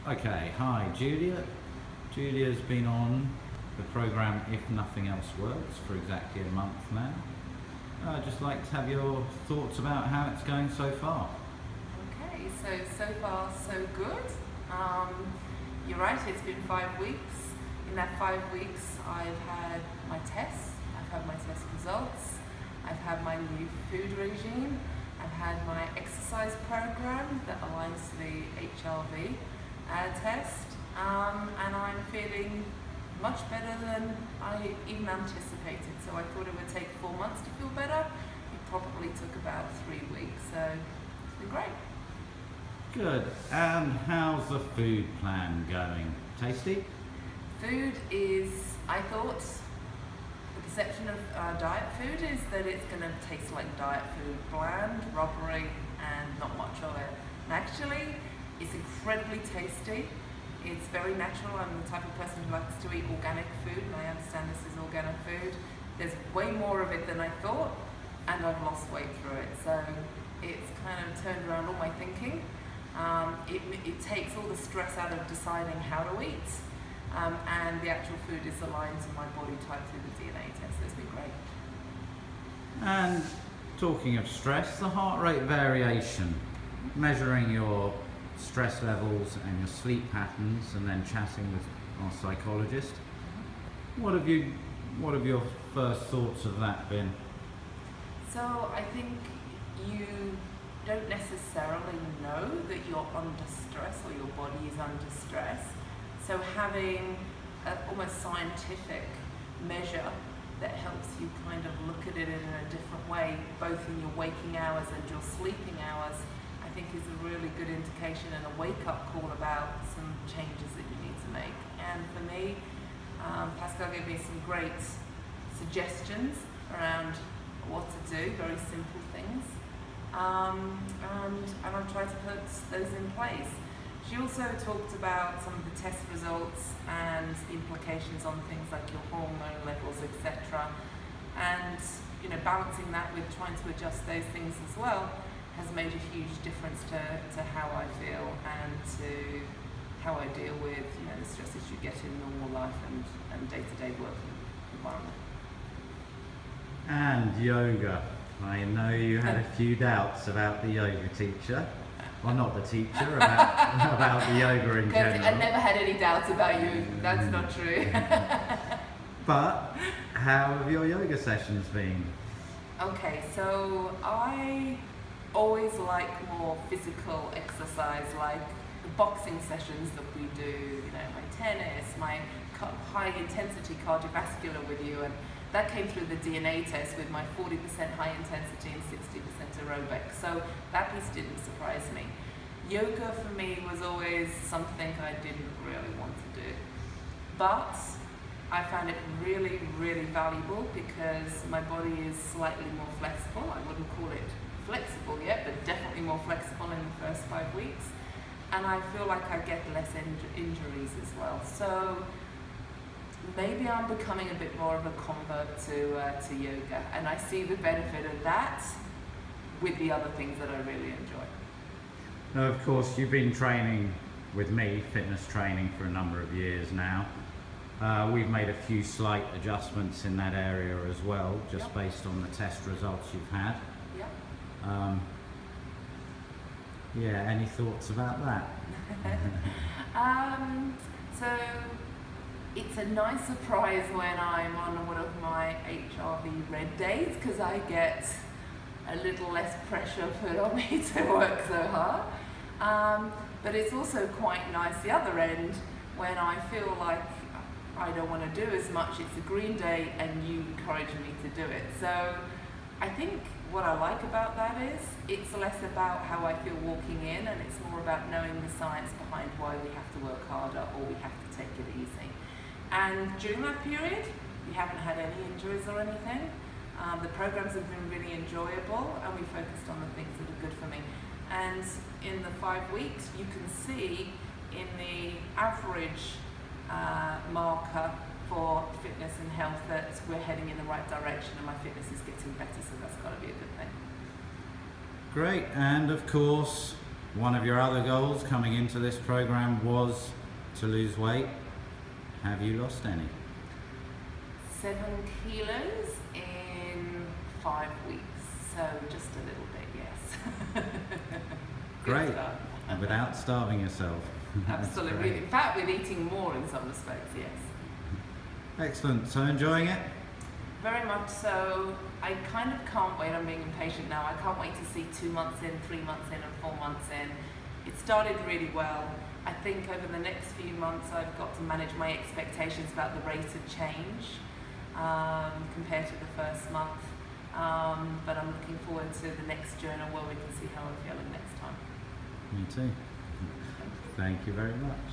Okay, hi Julia. Julia's been on the program If Nothing Else Works for exactly a month now. I'd just like to have your thoughts about how it's going so far. Okay, so far so good. You're right, it's been 5 weeks. In that 5 weeks I've had my tests, I've had my test results, I've had my new food regime, I've had my exercise program that aligns to the HRV test, and I'm feeling much better than I even anticipated. So I thought it would take 4 months to feel better. It probably took about 3 weeks, so it's been great. Good. And how's the food plan going? Tasty? Food is, I thought, the perception of diet food is that it's going to taste like diet food, bland, rubbery, and not much of it. And actually, it's incredibly tasty. It's very natural. I'm the type of person who likes to eat organic food, and I understand this is organic food. There's way more of it than I thought, and I've lost weight through it. So it's kind of turned around all my thinking. It takes all the stress out of deciding how to eat, and the actual food is aligned to my body type through the DNA test. So it's been great. And talking of stress, the heart rate variation, measuring your stress levels and your sleep patterns, and then chatting with our psychologist. What have your first thoughts of that been? So I think you don't necessarily know that you're under stress or your body is under stress. So having an almost scientific measure that helps you kind of look at it in a different way, both in your waking hours and your sleeping hours, I think is a really good indication and a wake-up call about some changes that you need to make. And for me, Pascal gave me some great suggestions around what to do, very simple things, and I've tried to put those in place. She also talked about some of the test results and the implications on things like your hormone levels, etc. And balancing that with trying to adjust those things as well has made a huge difference to how I feel and to how I deal with the stresses you get in normal life and day-to-day working environment. And yoga. I know you had a few doubts about the yoga teacher. Well, not the teacher, about the yoga in general. I never had any doubts about you. That's not true. But how have your yoga sessions been? Okay, so I always like more physical exercise, like the boxing sessions that we do, my tennis, my high intensity cardiovascular with you, and that came through the DNA test with my 40% high intensity and 60% aerobic. So that piece didn't surprise me. Yoga for me was always something I didn't really want to do. But I found it really, really valuable because my body is slightly more flexible. I wouldn't call it flexible yet, but definitely more flexible in the first 5 weeks. And I feel like I get less injuries as well. So maybe I'm becoming a bit more of a convert to yoga, and I see the benefit of that with the other things that I really enjoy. Now, of course, you've been training with me, fitness training, for a number of years now. We've made a few slight adjustments in that area as well, just based on the test results you've had. Yeah, any thoughts about that? So it's a nice surprise when I'm on one of my HRV red days, because I get a little less pressure put on me to work so hard. But it's also quite nice the other end when I feel like I don't want to do as much. It's a green day and you encourage me to do it. So I think what I like about that is it's less about how I feel walking in, and it's more about knowing the science behind why we have to work harder or we have to take it easy. And during that period, we haven't had any injuries or anything. The programs have been really enjoyable, and we focused on the things that are good for me. And in the 5 weeks, you can see in the average marker for fitness and health that we're heading in the right direction, and my fitness is getting better, so that's got to be a good thing. Great. And of course, One of your other goals coming into this program was to lose weight. Have you lost any? 7 kilos in 5 weeks, so just a little bit, yes. Great, Start. and without starving yourself. Absolutely. In fact, with eating more in some respects, yes. Excellent. So enjoying it? Very much so. I kind of can't wait. I'm being impatient now. I can't wait to see 2 months in, 3 months in, and 4 months in. It started really well. I think over the next few months I've got to manage my expectations about the rate of change compared to the first month. But I'm looking forward to the next journal where we can see how I'm feeling next time. Me too. Thank you very much.